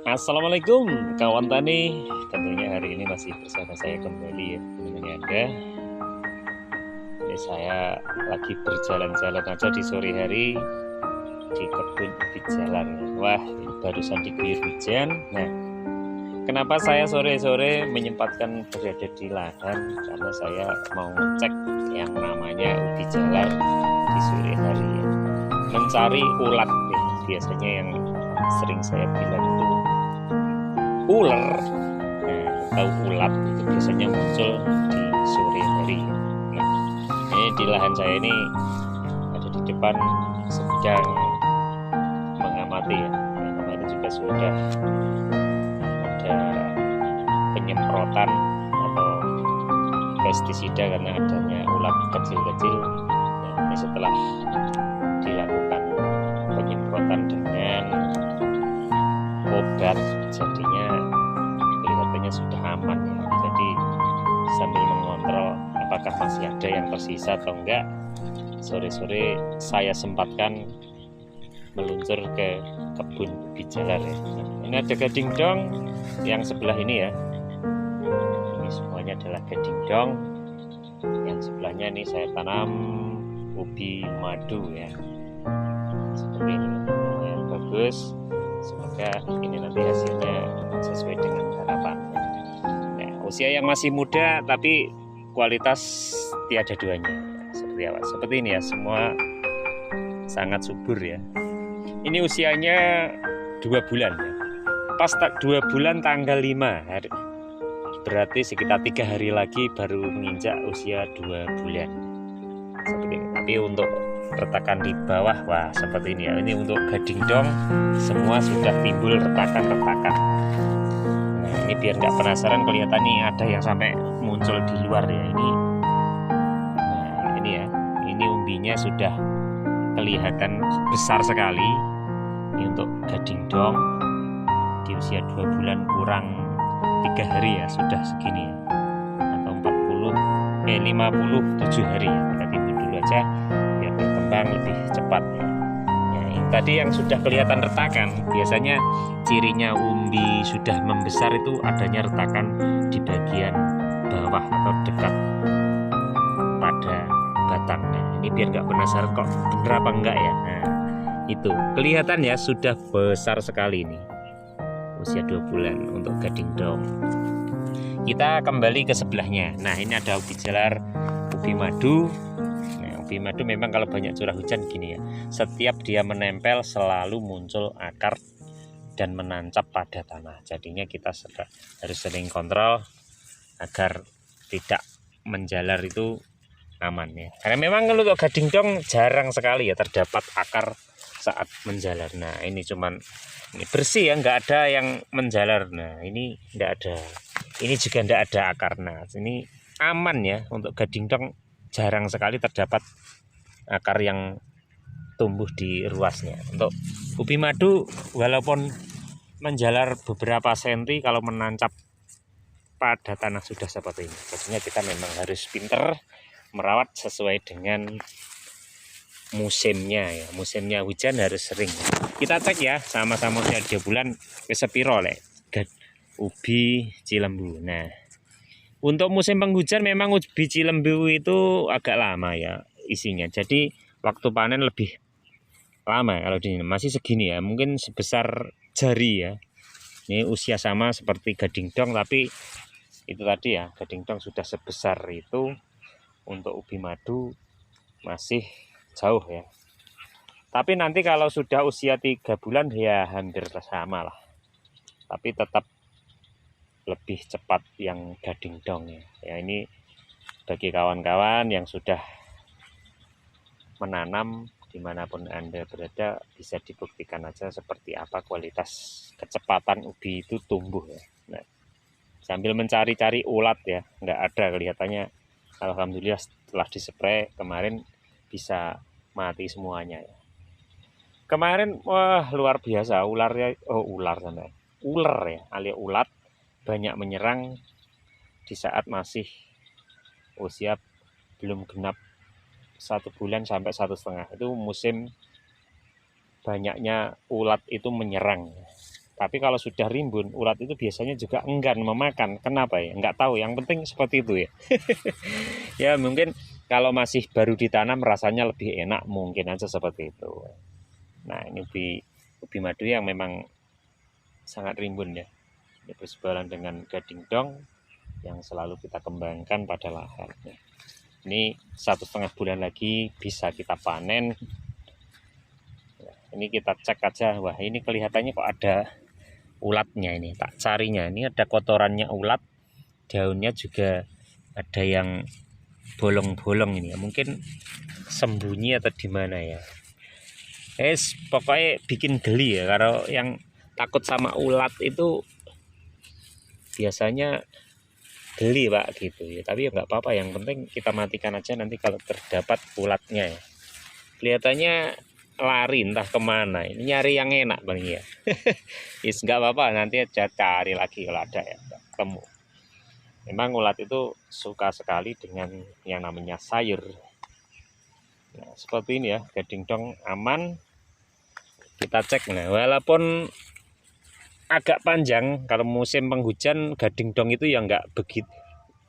Assalamualaikum kawan tani. Tentunya hari ini masih bersama saya kembali ya menemani Anda. Ini saya lagi berjalan-jalan aja di sore hari di kebun ubi jalar. Wah, ini barusan diguyur hujan. Nah, kenapa saya sore-sore menyempatkan berada di ladang? Karena saya mau ngecek yang namanya ubi jalar di sore hari ya. Mencari ulat nih, biasanya yang sering saya bilang itu ular. Nah, tahu ulat itu biasanya muncul di sore hari. Nah, ini di lahan saya ini ada di depan sedang mengamati ya. Nah, kemarin juga sudah ada penyemprotan atau pestisida karena adanya ulat kecil-kecil. Nah, ini setelah dilakukan penyemprotan dengan obat, jadinya kelihatannya sudah aman ya. Jadi sambil mengontrol apakah masih ada yang tersisa atau enggak, sore-sore saya sempatkan meluncur ke kebun ubi jalar ya. Nah, ini ada gading dong yang sebelah ini ya. Ini semuanya adalah gading dong. Yang sebelahnya ini saya tanam ubi madu ya. Seperti ini, lumayan bagus. Semoga ini nanti hasilnya sesuai dengan harapan. Nah, usia yang masih muda tapi kualitas tiada duanya. Seperti apa? Seperti ini ya, semua sangat subur ya. Ini usianya 2 bulan ya. Pas 2 bulan tanggal 5 hari, berarti sekitar 3 hari lagi baru menginjak usia 2 bulan. Seperti ini. Tapi untuk retakan di bawah, wah seperti ini ya. Ini untuk gading dong, semua sudah timbul retakan-retakan. Nah, ini biar nggak penasaran, kelihatan nih ada yang sampai muncul di luar ya. Nah, ini ya, ini umbinya sudah kelihatan besar sekali. Ini untuk gading dong di usia 2 bulan kurang 3 hari ya, sudah segini ya, atau 57 hari ya. Kita timbul dulu aja biar berkembang lebih cepat ya. Nah, ini tadi yang sudah kelihatan retakan, biasanya cirinya umbi sudah membesar itu adanya retakan di bagian bawah atau dekat pada batangnya. Ini biar nggak penasaran kok bener apa enggak ya. Nah, itu kelihatan ya, sudah besar sekali ini usia 2 bulan untuk gading dong. Kita kembali ke sebelahnya. Nah, ini ada ubi jalar, ubi madu. Nah, ubi madu memang kalau banyak curah hujan gini ya, setiap dia menempel selalu muncul akar dan menancap pada tanah. Jadinya kita harus sering kontrol agar tidak menjalar itu aman ya. Karena memang kalau untuk gading dong jarang sekali ya terdapat akar saat menjalar. Nah, ini cuman ini bersih ya, nggak ada yang menjalar. Nah, ini nggak ada. Ini juga nggak ada akar. Nah, ini aman ya, untuk gading dong jarang sekali terdapat akar yang tumbuh di ruasnya. Untuk ubi madu walaupun menjalar beberapa senti, kalau menancap pada tanah sudah seperti ini. Jadinya kita memang harus pinter merawat sesuai dengan musimnya ya. Musimnya hujan harus sering. Kita cek ya, sama-sama usia 2 bulan kesepiro lek ubi cilembu. Nah, untuk musim penghujan memang ubi cilembu itu agak lama ya isinya. Jadi waktu panen lebih lama. Kalau di sini masih segini ya, mungkin sebesar jari ya. Ini usia sama seperti gading dong, tapi itu tadi ya, gading dong sudah sebesar itu. Untuk ubi madu masih jauh ya. Tapi nanti kalau sudah usia 3 bulan ya hampir sama lah. Tapi tetap lebih cepat yang gading dong ya. Ya, ini bagi kawan-kawan yang sudah menanam dimanapun Anda berada, bisa dibuktikan aja seperti apa kualitas kecepatan ubi itu tumbuh ya. Nah, sambil mencari-cari ulat ya, nggak ada kelihatannya. Alhamdulillah setelah dispray kemarin bisa mati semuanya ya. Kemarin wah luar biasa ularnya, ular ya, alias ulat banyak menyerang di saat masih usia belum genap 1 bulan sampai 1,5. Itu musim banyaknya ulat itu menyerang. Tapi kalau sudah rimbun, ulat itu biasanya juga enggan memakan. Kenapa ya? Nggak tahu, yang penting seperti itu ya. Ya mungkin kalau masih baru ditanam rasanya lebih enak, mungkin aja seperti itu. Nah ini ubi madu yang memang sangat rimbun ya. Ini bersebaran dengan gading dong yang selalu kita kembangkan pada lahan. Ini 1,5 bulan lagi bisa kita panen. Ini kita cek aja, wah ini kelihatannya kok ada ulatnya ini, tak carinya. Ini ada kotorannya ulat, daunnya juga ada yang bolong-bolong ini ya, mungkin sembunyi atau di mana ya. Pokoknya bikin geli ya, kalau yang takut sama ulat itu biasanya geli Pak gitu ya. Tapi ya nggak apa-apa, yang penting kita matikan aja nanti kalau terdapat ulatnya ya. Kelihatannya lari entah kemana, ini nyari yang enak Bang ya. Is nggak apa-apa, nanti aja cari lagi kalau ada ya, ketemu. Memang ulat itu suka sekali dengan yang namanya sayur. Nah, seperti ini ya, gading dong aman. Kita cek. Nah, walaupun agak panjang, kalau musim penghujan gading dong itu ya nggak begitu.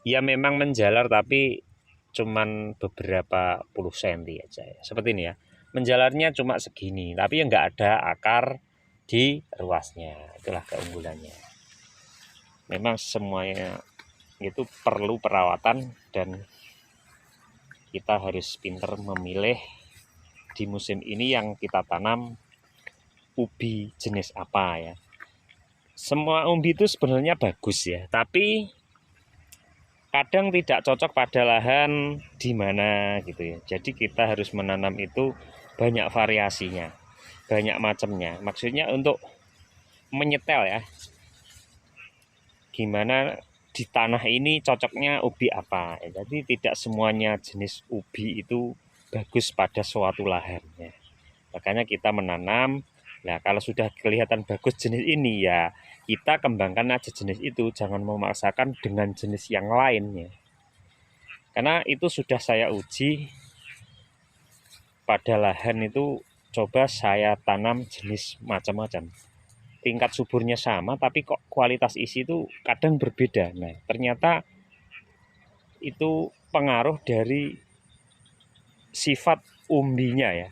Ya memang menjalar tapi cuman beberapa puluh senti aja ya. Seperti ini ya. Menjalarnya cuma segini, tapi ya nggak ada akar di ruasnya. Itulah keunggulannya. Memang semuanya itu perlu perawatan dan kita harus pintar memilih di musim ini yang kita tanam ubi jenis apa ya. Semua ubi itu sebenarnya bagus ya, tapi kadang tidak cocok pada lahan di mana gitu ya. Jadi kita harus menanam itu banyak variasinya, banyak macamnya. Maksudnya untuk menyetel ya. Gimana di tanah ini cocoknya ubi apa ya. Jadi tidak semuanya jenis ubi itu bagus pada suatu lahan ya. Makanya kita menanam. Nah kalau sudah kelihatan bagus jenis ini ya kita kembangkan aja jenis itu, jangan memaksakan dengan jenis yang lainnya. Karena itu sudah saya uji pada lahan itu, coba saya tanam jenis macam-macam. Tingkat suburnya sama tapi kok kualitas isi itu kadang berbeda. Nah ternyata itu pengaruh dari sifat umbinya ya,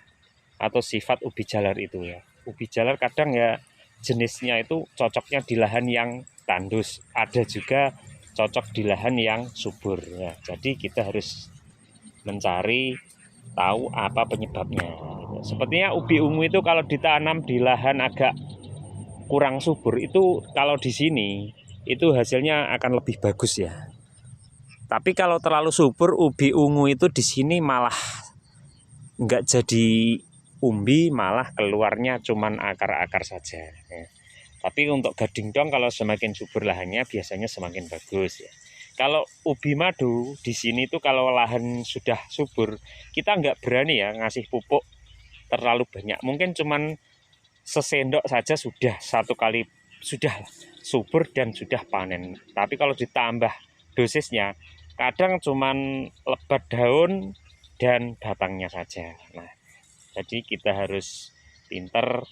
atau sifat ubi jalar itu ya. Ubi jalar kadang ya jenisnya itu cocoknya di lahan yang tandus, ada juga cocok di lahan yang subur ya. Jadi kita harus mencari tahu apa penyebabnya. Sepertinya ubi ungu itu kalau ditanam di lahan agak kurang subur itu, kalau di sini itu hasilnya akan lebih bagus ya. Tapi kalau terlalu subur, ubi ungu itu di sini malah nggak jadi umbi, malah keluarnya cuman akar-akar saja ya. Tapi untuk gading dong kalau semakin subur lahannya biasanya semakin bagus ya. Kalau ubi madu di sini tuh kalau lahan sudah subur, kita nggak berani ya ngasih pupuk terlalu banyak. Mungkin cuman sesendok saja sudah satu kali, sudah subur dan sudah panen. Tapi kalau ditambah dosisnya, kadang cuman lebat daun dan batangnya saja. Nah, jadi kita harus pinter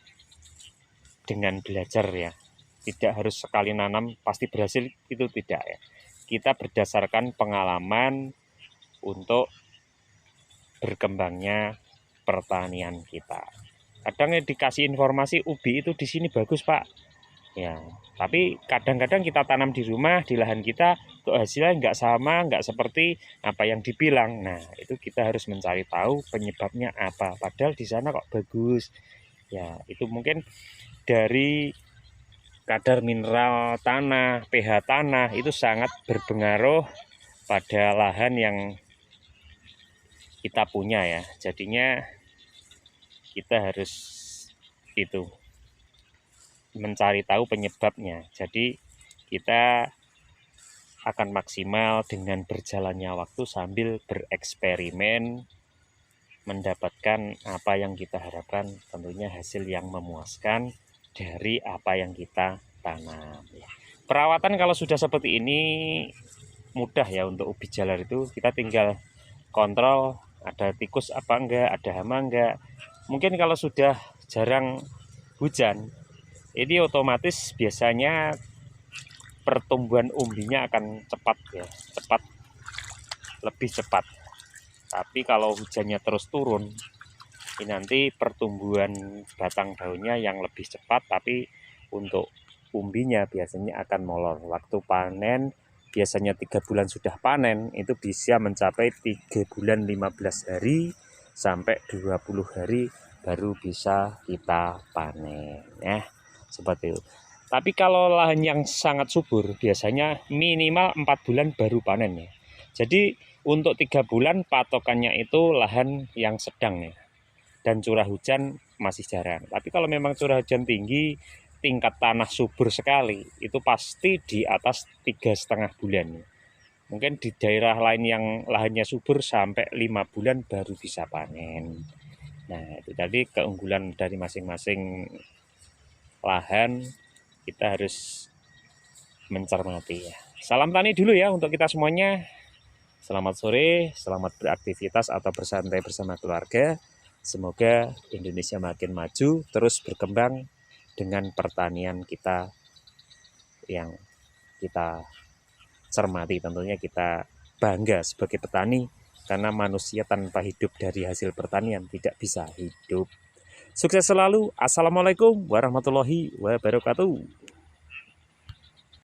dengan belajar ya. Tidak harus sekali nanam pasti berhasil, itu tidak ya. Kita berdasarkan pengalaman untuk berkembangnya pertanian kita. Kadang dikasih informasi ubi itu di sini bagus Pak ya, tapi kadang-kadang kita tanam di rumah, di lahan kita kok hasilnya nggak sama, nggak seperti apa yang dibilang. Nah itu kita harus mencari tahu penyebabnya apa, padahal di sana kok bagus ya. Itu mungkin dari kadar mineral tanah, pH tanah itu sangat berpengaruh pada lahan yang kita punya ya. Jadinya kita harus itu mencari tahu penyebabnya. Jadi kita akan maksimal dengan berjalannya waktu sambil bereksperimen, mendapatkan apa yang kita harapkan, tentunya hasil yang memuaskan dari apa yang kita tanam. Perawatan kalau sudah seperti ini mudah ya. Untuk ubi jalar itu kita tinggal kontrol ada tikus apa enggak, ada hama enggak. Mungkin kalau sudah jarang hujan ini otomatis biasanya pertumbuhan umbinya akan cepat ya, lebih cepat. Tapi kalau hujannya terus turun, ini nanti pertumbuhan batang daunnya yang lebih cepat, tapi untuk umbinya biasanya akan molor. Waktu panen biasanya 3 bulan sudah panen, itu bisa mencapai 3 bulan 15 hari sampai 20 hari baru bisa kita panen ya, seperti itu. Tapi kalau lahan yang sangat subur biasanya minimal 4 bulan baru panen ya. Jadi untuk 3 bulan patokannya itu lahan yang sedang ya, dan curah hujan masih jarang. Tapi kalau memang curah hujan tinggi, tingkat tanah subur sekali, itu pasti di atas 3,5 bulan. Mungkin di daerah lain yang lahannya subur sampai 5 bulan baru bisa panen. Nah, itu tadi keunggulan dari masing-masing lahan, kita harus mencermati ya. Salam tani dulu ya untuk kita semuanya. Selamat sore, selamat beraktivitas atau bersantai bersama keluarga. Semoga Indonesia makin maju, terus berkembang dengan pertanian kita yang kita cermati. Tentunya kita bangga sebagai petani, karena manusia tanpa hidup dari hasil pertanian tidak bisa hidup. Sukses selalu. Assalamualaikum warahmatullahi wabarakatuh.